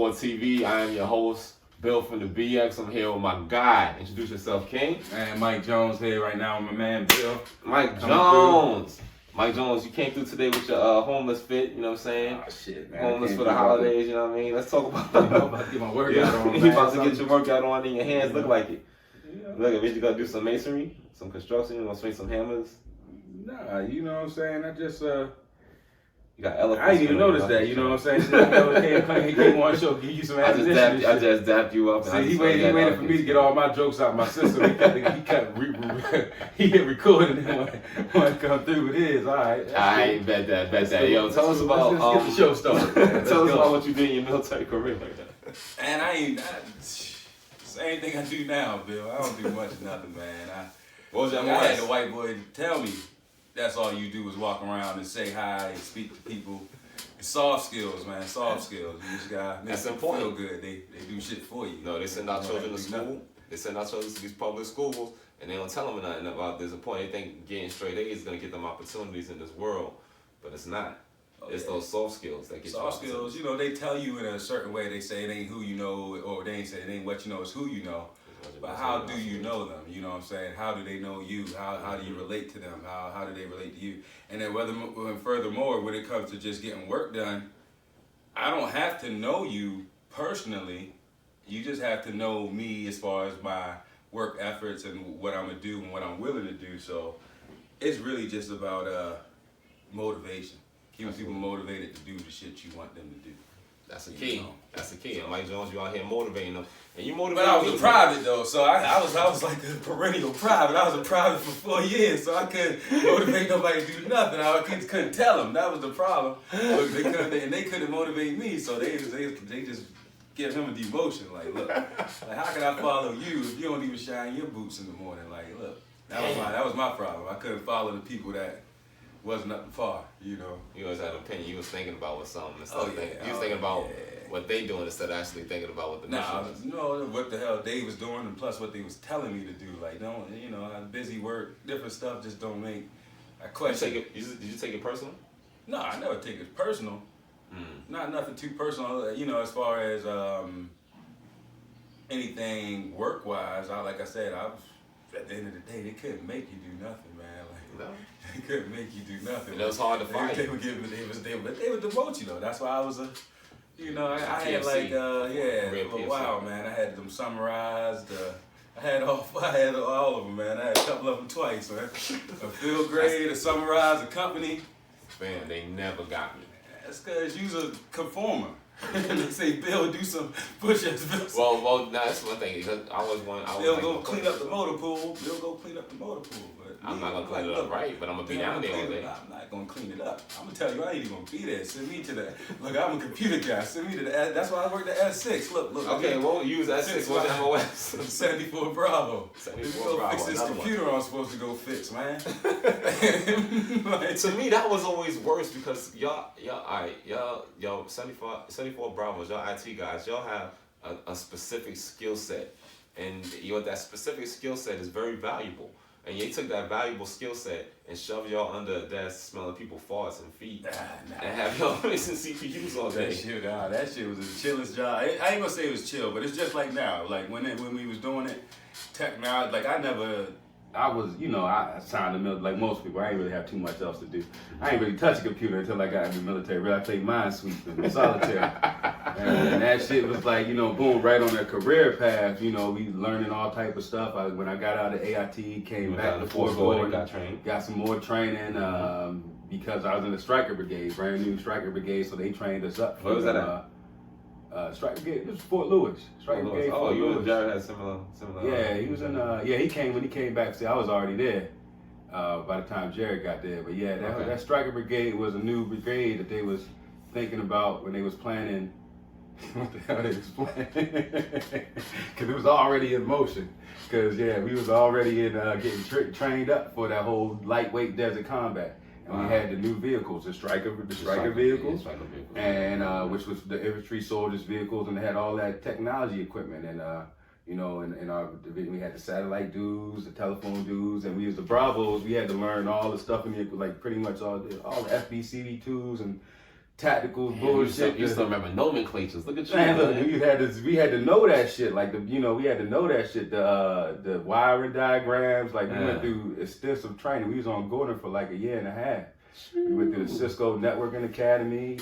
Op4 TV. I am your host, Bill from the BX. I'm here with my guy. Introduce yourself, King. Man, Mike Jones here right now with my man Bill. Mike Jones. Mike Jones, you came through today with your homeless fit, you know what I'm saying? Oh, shit, man. Homeless for the holidays, you know what I mean? Let's talk about I'm about to get my workout on. You about to get your workout on and your hands look like it. Yeah. Look, I bet you got to do some masonry, some construction, you want to swing some hammers. Nah, you know what I'm saying? I just, You got elephants. I didn't even notice that, you know what I'm saying? I never came on show, give you some I just dapped you up. See, he waited for me to get all my jokes out of my system. He hit record and then when I come through with his, all right. I ain't bet that. Yo, tell us about let's get the show started. Tell us about what you did in your military career like that. And same thing I do now, Bill. I don't do much of nothing, man. What was that? I had the white boy tell me that's all you do is walk around and say hi and speak to people. It's soft skills, man. Soft skills. You just gotta make them feel good. They do shit for you. No, they send our children to school. They send our children to these public schools, and they don't tell them nothing about this point. They think getting straight A's is gonna get them opportunities in this world, but it's not. It's those soft skills that get soft skills. You know, they tell you in a certain way. They say it ain't who you know, or they ain't say it ain't what you know. It's who you know. But how do you know them? You know what I'm saying? How do they know you? How do you relate to them? How do they relate to you? And then furthermore, when it comes to just getting work done, I don't have to know you personally. You just have to know me as far as my work efforts and what I'm gonna do and what I'm willing to do. So it's really just about motivation, keeping people motivated to do the shit you want them to do. That's the key. That's the key. And Mike Jones, you out here motivating them. And you motivate. But I was a private though, so I was like a perennial private. I was a private for 4 years, so I couldn't motivate nobody to do nothing. I couldn't tell them. That was the problem. They couldn't motivate me, so they just give him a demotion. Like, look, like how can I follow you if you don't even shine your boots in the morning? Like, look, that was my problem. I couldn't follow the people that wasn't up far, you know. You always had an opinion. You was thinking about what something instead of thinking. You was thinking about what they doing instead of actually thinking about what the mission is. No, what the hell they was doing and plus what they was telling me to do. Like, don't, you know, busy work, different stuff just don't make. I question. Did you take it personal? No, I never take it personal. Not nothing too personal, you know, as far as anything work-wise. Like I said, at the end of the day, they couldn't make you do nothing, man. Like, no. They couldn't make you do nothing. And it was hard to find. They would demote you though. That's why I was you know, I had like for a while, man. I had them summarized. I had all of them, man. I had a couple of them twice, man. A field grade, a summarized, a company. Man, they never got me. That's because you's a conformer. They say, Bill, do some push-ups. Well, that's one thing. Because Bill, go clean up the motor pool. But I'm not gonna clean it up right, but I'm gonna be down there all day. I'm not gonna clean it up. I'm gonna tell you, I ain't even gonna be there. Send me to the. Look, I'm a computer guy. Send me to the. That's why I worked at S6. Look. Okay, well, use S6. What's the MOS? 74 Bravo. 74 Bravo. Fix this computer I'm supposed to go fix, man. Like, to me, that was always worse because y'all 74 Bravos, y'all IT guys, y'all have a specific skill set, and that specific skill set is very valuable. And you took that valuable skill set and shoved y'all under a desk smelling people farts and feet and have y'all mixing CPUs all day. That shit was the chillest job. I ain't gonna say it was chill, but it's just like now. Like when we was doing it, technology, like I signed the military, like most people. I ain't really have too much else to do. I ain't really touch a computer until I got in the military. Really, I played Minesweeper and solitaire. And that shit was like, you know, boom, right on their career path. You know, we learning all type of stuff. When I got out of AIT, came back to Fort Gordon, got some more training because I was in the Striker Brigade, brand new Striker Brigade, so they trained us up. What was that at? Striker Brigade, it was Fort Lewis. Striker Brigade, Fort you Lewis. and Jared had similar. Yeah, he was in. When he came back. See, I was already there by the time Jared got there. But yeah, that Striker Brigade was a new brigade that they was thinking about when they was planning. What the hell they was planning? Because it was already in motion. Because we was already in getting trained up for that whole lightweight desert combat. And we had the new vehicles, the Striker vehicles, and which was the infantry soldiers' vehicles, and they had all that technology equipment. And you know, in our division, we had the satellite dudes, the telephone dudes, and we was the Bravos. We had to learn all the stuff in the, like pretty much all the FBCD2s and tactical Man, bullshit. You still remember nomenclatures. Look at you. Man, look, we had to know that shit. Like we had to know that shit. The wiring diagrams. Like we went through extensive training. We was on Gordon for like a year and a half. We went through the Cisco Networking Academy.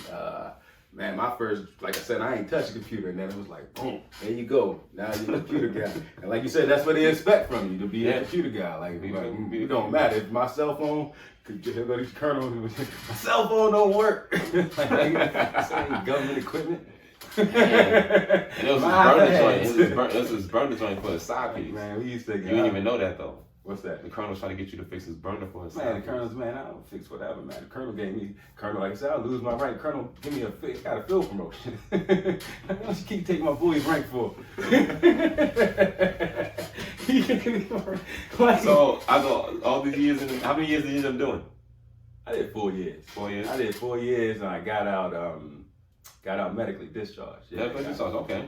Man, my first, like I said, I ain't touched a computer, and then it was like, boom, there you go. Now you're a computer guy. And like you said, that's what they expect from you, to be a computer guy. Like it don't matter. If my cell phone, here go these colonels, my cell phone don't work. Like, government equipment. And it was his burner joint. It was his burner joint for his side piece. Man, we used to. You didn't even know that though. What's that? The colonel's trying to get you to fix his burner for his man. The colonel's man, I don't fix whatever, man. The colonel gave me like I said, I'll lose my rank. Colonel, give me got a field promotion. What you keep taking my boy's rank for? So I go all these years. How many years did you end up doing? I did 4 years. 4 years. I did 4 years, and I got out medically discharged. Yeah, medically discharged. Okay.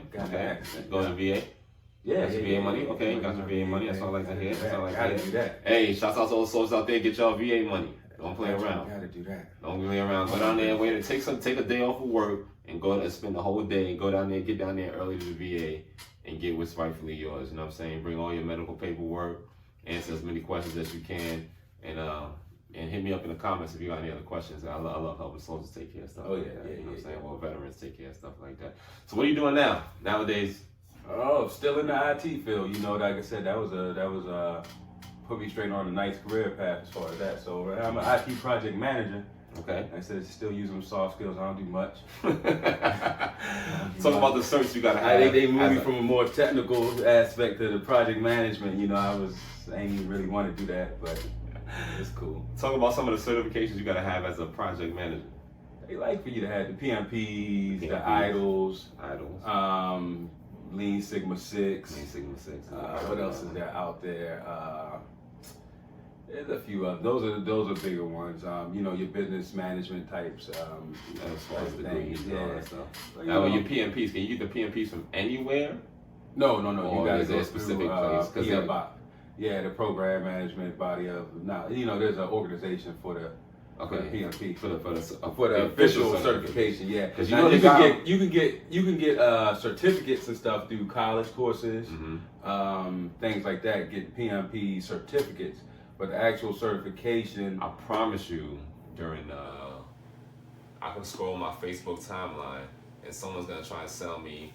Going to VA. Yeah, VA money. Okay, got your VA money. That's all I like to hear. That's all I like to do that. Hey, shouts out to all the soldiers out there. Get y'all VA money. Don't play around. Gotta do that. Don't play around. Go down there and wait. Take a day off of work and go and spend the whole day and go down there. Get down there early to the VA and get what's rightfully yours. You know what I'm saying? Bring all your medical paperwork. Answer as many questions as you can. And hit me up in the comments if you got any other questions. I love helping soldiers take care of stuff. Oh, like yeah, that. yeah, You know what I'm yeah, saying? Well, veterans take care of stuff like that. So what are you doing now? Nowadays? Oh, still in the IT field. You know, like I said, that was put me straight on a nice career path as far as that. So I'm an IT project manager. Okay. Like I said, still using soft skills. I don't do much. Talk about the certs you gotta have. They moved me from a more technical aspect to the project management. You know, I ain't even really want to do that, but it's cool. Talk about some of the certifications you gotta have as a project manager. They like for you to have the PMPs, the IDLs, Lean Sigma 6. Lean Sigma 6. What else is there out there? There's a few others. Those are bigger ones. You know, your business management types. As far as degrees and all that stuff. Well, now, your PMPs, can you get the PMPs from anywhere? No. Or You gotta is there go a specific through, place? PMBOK. Yeah, the program management body of. Now, you know, there's an organization for the. Okay. For the PMP. For the official certification, yeah. Because you can get certificates and stuff through college courses, things like that. Get PMP certificates, but the actual certification. I promise you, during I can scroll my Facebook timeline and someone's gonna try and sell me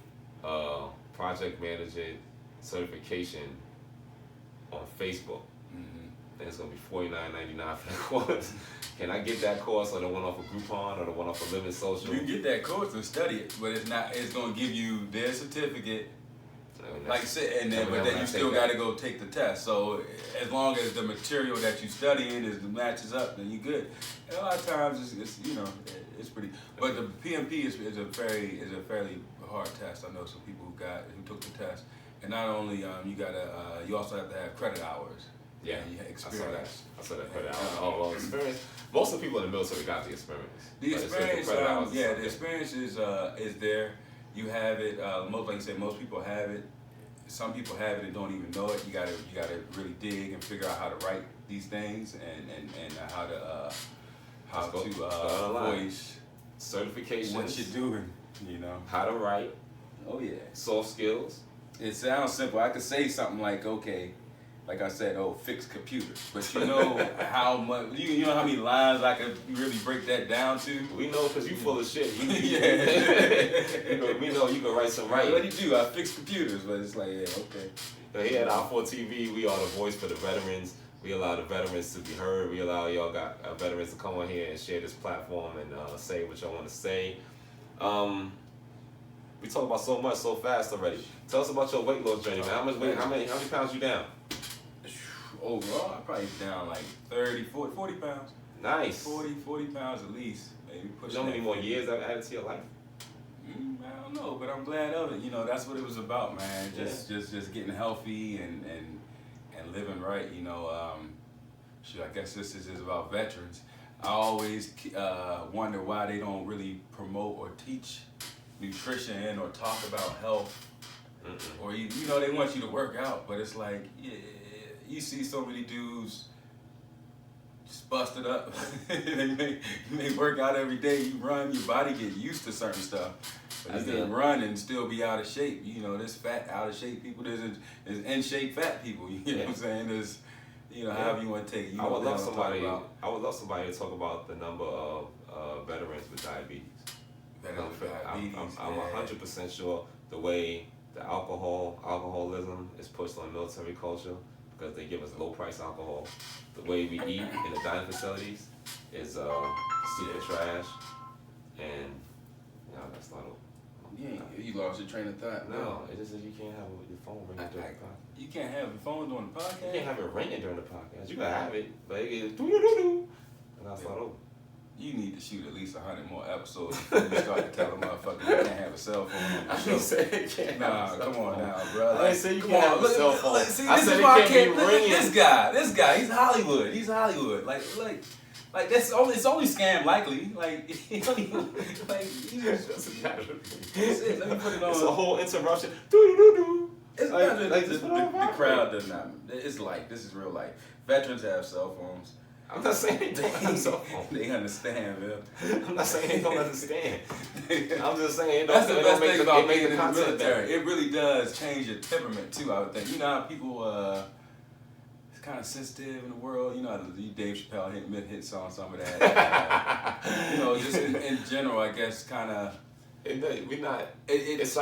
project management certification on Facebook. And it's gonna be $49.99 for the course. Can I get that course or the one off of Groupon or the one off of Living Social? You can get that course and study it, but it's not. It's gonna give you their certificate, like I said, but then you still got to go take the test. So as long as the material that you studying matches up, then you good. And a lot of times it's you know it's pretty. But the PMP is a fairly hard test. I know some people who took the test, and not only you also have to have credit hours. Yeah, experience. I saw that credit hours. Experience. Most of the people in the military got the experience. The experience, the experience is there. You have it. Like you said, most people have it. Some people have it and don't even know it. You gotta really dig and figure out how to write these things and how to voice certifications. What you're doing, you know. How to write. Oh yeah. Soft skills. It sounds simple. I could say something like, okay. Like I said, fix computers. But you know how much, you know how many lines I could really break that down to? We know because you full of shit. Yeah. We know you can write some writing. What do? I fix computers, but it's like, yeah, okay. But here at Op4 TV, we are the voice for the veterans. We allow the veterans to be heard. We allow y'all veterans to come on here and share this platform and say what y'all want to say. We talk about so much so fast already. Tell us about your weight loss journey, man. How many pounds you down? Overall, I'm probably down like 40 pounds. Nice. 40 pounds at least. Maybe pushing. You know how many more years I've added to your life? I don't know, but I'm glad of it. You know, that's what it was about, man. Just getting healthy and living right. You know, I guess this is about veterans. I always wonder why they don't really promote or teach nutrition or talk about health. Or you know, they want you to work out, but it's like, yeah. You see so many dudes just busted up. You may work out every day. You run, your body get used to certain stuff. But you can run and still be out of shape. You know, there's fat, out of shape people. There's in shape fat people. You know what I'm saying? There's, you know, however you want to take it. I would love somebody to talk about the number of veterans with diabetes. I'm 100% sure the way the alcoholism is pushed on military culture, because they give us low price alcohol. The way we eat in the dining facilities is super trash, and that's not. You lost your train of thought. No, it just says you can't have your phone ringing during the podcast. You can't have your phone during the podcast? You can't have it ringing during the podcast. You gotta have it, but it gets doo-doo-doo-doo. And I start over. You need to shoot at least 100 more episodes before you start to tell a motherfucker you can't have a cell phone on the show. I say you can't. Nah, come on now, bro. I didn't say you can't have a cell phone. See, I this said is it why I can't can't. be ringing. This guy, he's Hollywood. He's Hollywood. Like that's only, it's only scam likely. Like he's Let me put it on. It's a whole interruption. Doo-doo-doo-doo. It's like the crowd does not. It's like, this is real life. Veterans have cell phones. I'm not saying they don't have cell phones. They understand, man. I'm not saying they don't understand. I'm just saying that's the best thing about being in the content military. better. It really does change your temperament too, I would think. You know how people it's kind of sensitive in the world. You know how Dave Chappelle hit on some of that. You know, just in general, I guess, kind of. It's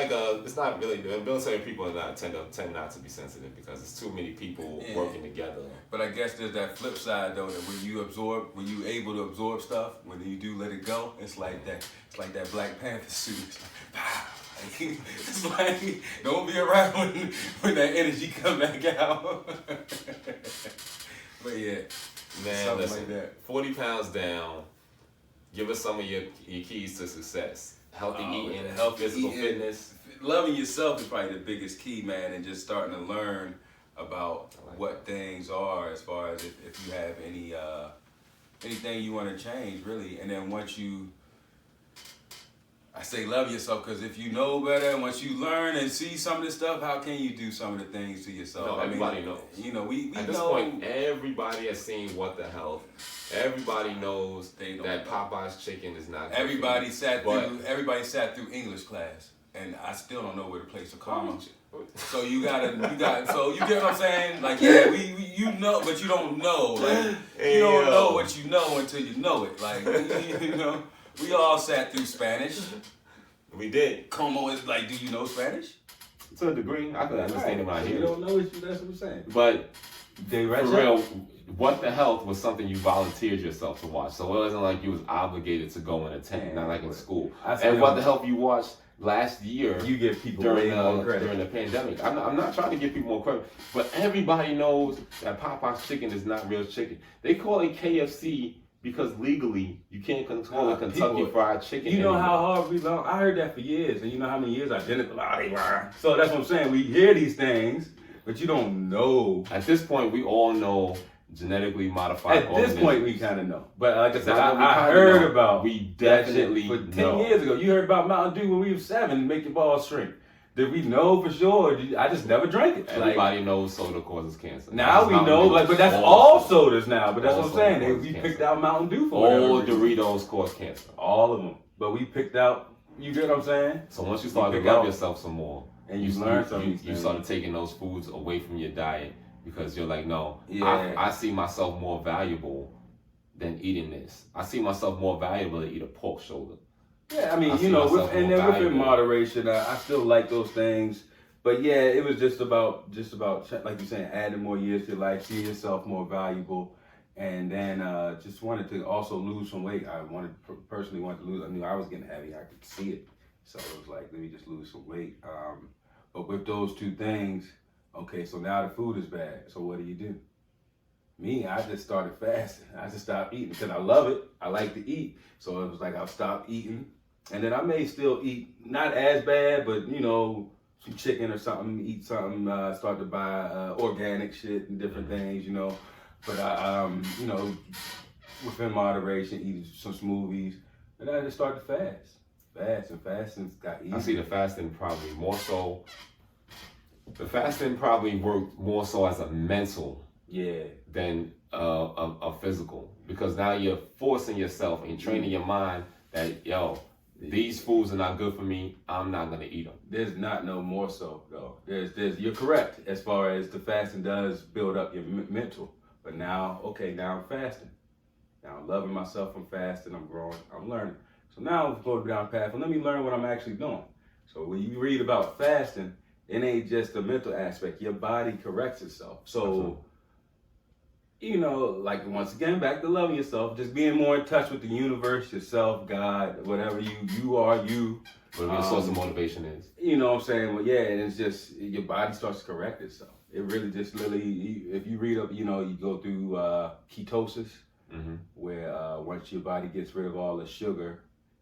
not really. The military people tend not to be sensitive because it's too many people working together. But I guess there's that flip side though, that when you able to absorb stuff, when you do let it go, it's like that. It's like that Black Panther suit. It's like, pow. It's like, don't be around when that energy come back out. But yeah, man, listen, like that. 40 pounds down. Give us some of your keys to success. Healthy eating, physical fitness. Loving yourself is probably the biggest key, man, and just starting to learn about what things are, as far as if you have anything you want to change, really. And then once I say love yourself, because if you know better, and once you learn and see some of this stuff, how can you do some of the things to yourself? No, everybody knows. You know, we at this point, everybody has seen What the Health. Everybody knows that Popeye's chicken is not. Everybody sat through English class, and I still don't know where to place a comma. So you get what I'm saying? Like, yeah, you know, but you don't know. Like, you don't know what you know until you know it. Like, you know, we all sat through Spanish. We did. Como is like, do you know Spanish? To a degree, I can understand it when I hear it. You don't know that's what I'm saying. But for real, What the Health was something you volunteered yourself to watch. So it wasn't like you was obligated to go and attend, not like in school. And What the Health you watched last year, you give people during more credit. During the pandemic. I'm not trying to give people more credit, but everybody knows that Popeye's chicken is not real chicken. They call it KFC because legally you can't call it Kentucky Fried Chicken. You know how hard we long. I heard that for years, and you know how many years I didn't. So that's what I'm saying. We hear these things, but you don't know. At this point, we all know genetically modified. At this point, we kind of know. But like I said, I heard about. We definitely that shit for 10 years ago. You heard about Mountain Dew when we were 7, make your balls shrink. Did we know for sure? I just never drank it. Everybody knows soda causes cancer. Now we know, but that's all sodas now. But that's what I'm saying. We picked out Mountain Dew for all Doritos cause cancer. All of them. But we picked out. You get what I'm saying? So once you start to love yourself some more, and you learn something, you started taking those foods away from your diet because you're like, no, I see myself more valuable than eating this. I see myself more valuable to eat a pork shoulder. Yeah, I mean, within moderation, I still like those things. But yeah, it was just about like you're saying, adding more years to your life, see yourself more valuable, and then just wanted to also lose some weight. I personally wanted to lose. I knew I was getting heavy. I could see it, so it was like, let me just lose some weight. But with those two things, okay, so now the food is bad. So what do? Me, I just started fasting. I just stopped eating because I love it. I like to eat. So it was like I'll stop eating. And then I may still eat, not as bad, but, some chicken or something, eat something, start to buy organic shit and different things, But I, within moderation, eat some smoothies. And I just started to fast. Fasting got easy. I see the fasting probably more so. The fasting probably worked more so as a mental than a physical. because now you're forcing yourself and training your mind that, yo, these foods are not good for me. I'm not gonna eat them. There's not no more so though. You're correct as far as the fasting does build up your mental. But now, okay, now I'm fasting. Now I'm loving myself. I'm fasting. I'm growing. I'm learning. So now I'm going down the path. And let me learn what I'm actually doing. So when you read about fasting, it ain't just the mental aspect. Your body corrects itself. So, you know, like once again, back to loving yourself, just being more in touch with the universe, yourself, God, whatever you are, you. Whatever your source of motivation is. You know what I'm saying? Well, yeah, and it's just, your body starts to correct itself. It really just literally, if you read up, you know, you go through ketosis, where once your body gets rid of all the sugar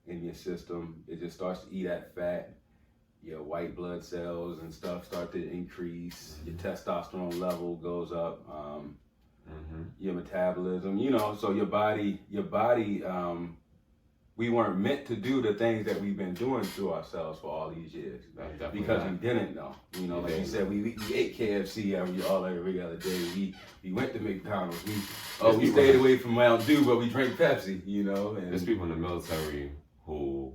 in your system, it just starts to eat that fat. Your white blood cells and stuff start to increase. Your testosterone level goes up. Your metabolism, you know, so your body, we weren't meant to do the things that we've been doing to ourselves for all these years because we didn't know. You know, like you said, we ate KFC every other day. We went to McDonald's. We stayed away from Mountain Dew, but we drank Pepsi. You know, and there's people in the military who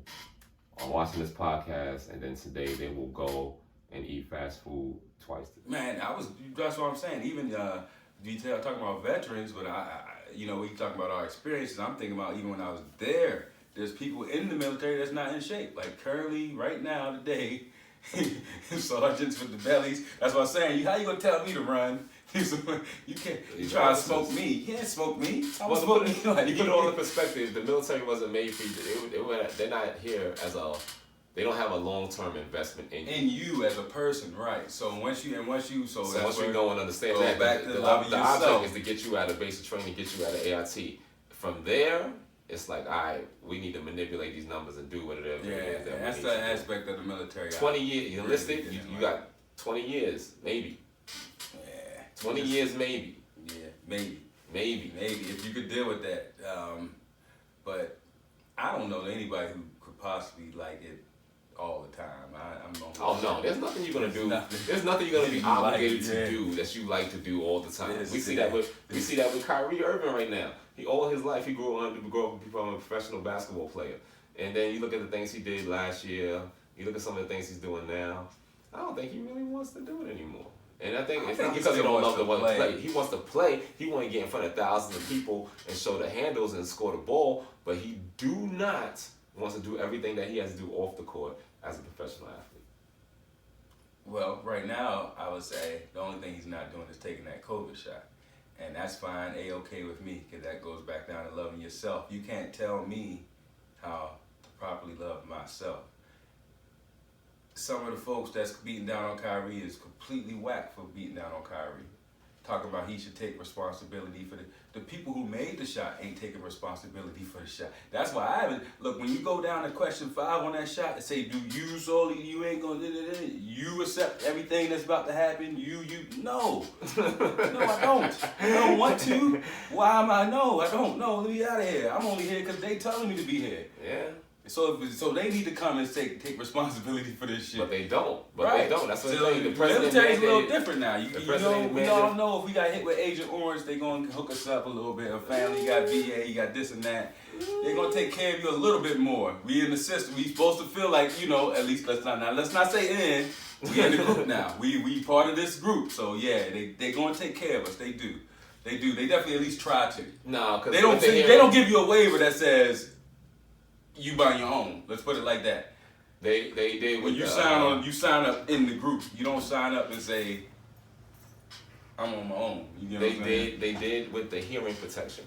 are watching this podcast, and then today they will go and eat fast food twice a day. Man, that's what I'm saying. Even talking about veterans, but I you know, we talk about our experiences. I'm thinking about even when I was there. There's people in the military that's not in shape. Like currently, right now, today, sergeants with the bellies. That's what I'm saying. How you gonna tell me to run? You can't. You try to smoke me. You can't smoke me. I was smoking you. You put it all in perspective. The military wasn't made for you. They're not here as a. They don't have a long-term investment in you. In you as a person, right? So once you once you know and understand that, the object is to get you out of basic training, get you out of AIT. From there, it's like, all right, we need to manipulate these numbers and do whatever it is. That's the aspect of the military. 20 years, you enlisted, you got 20 years, maybe. Yeah. 20 years, maybe. Yeah, maybe. Maybe. If you could deal with that. But I don't know anybody who could possibly like it all the time. No, there's nothing you're gonna do. There's nothing you're gonna be obligated to do that you like to do all the time. We see that with Kyrie Irving right now. All his life he grew up to become a professional basketball player. And then you look at the things he did last year. You look at some of the things he's doing now. I don't think he really wants to do it anymore. And I think it's not because he don't love to play. He wants to play. He wants to get in front of thousands of people and show the handles and score the ball. But he do not wants to do everything that he has to do off the court as a professional athlete. Well, right now, I would say the only thing he's not doing is taking that COVID shot. And that's fine, A-okay with me, because that goes back down to loving yourself. You can't tell me how to properly love myself. Some of the folks that's beating down on Kyrie is completely whack for beating down on Kyrie. Talking about he should take responsibility for the people who made the shot ain't taking responsibility for the shot. That's why I haven't, look, when you go down to question 5 on that shot and say, do you solely, you ain't gonna, you accept everything that's about to happen, no. No, I don't. I don't want to. Why am I? No, I don't. No, let me out of here. I'm only here because they telling me to be here. Yeah. So they need to come and take responsibility for this shit. But they don't. Right. They don't. That's what so the military's a little different now. We all all know if we got hit with Agent Orange, they gonna hook us up a little bit. A family, you got VA, you got this and that. They're gonna take care of you a little bit more. We in the system. We supposed to feel like, at least let's not say in. We in the group now. We part of this group. So yeah, they gonna take care of us. They do. They definitely at least try to. No, because they don't give you a waiver that says you by your own. Let's put it like that. They when you sign up in the group. You don't sign up and say I'm on my own. They did with the hearing protection.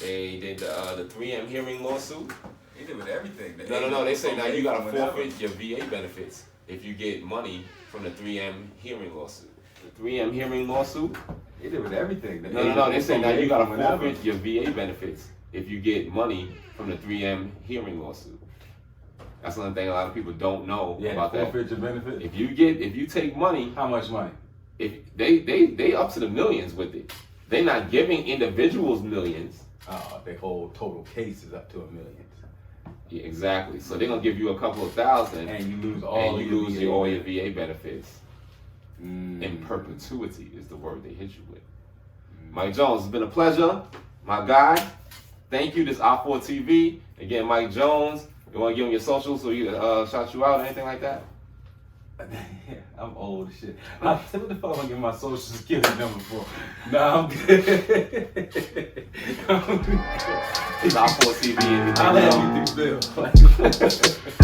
They did the 3M hearing lawsuit. They did with everything. No. They say now you gotta forfeit your VA benefits if you get money from the 3M hearing lawsuit. The 3M hearing lawsuit. They did with everything. No. They say now you gotta forfeit your VA benefits if you get money from the 3M hearing lawsuit. That's another thing a lot of people don't know about that. Forfeit your benefit. If you take money, how much money? If they up to the millions with it. They're not giving individuals millions. Their whole total case is up to $1 million. Yeah, exactly. So they're gonna give you a couple of thousand, and you lose all your VA benefits. In perpetuity is the word they hit you with. Mike Jones, it's been a pleasure, my guy. Thank you. This is Op4 TV. Again, Mike Jones. You want to give him your socials so you shout you out or anything like that? I'm old as shit. What the fuck am I giving my social security number for? Nah, I'm good. It's Op4 TV. I'll have you through Bill.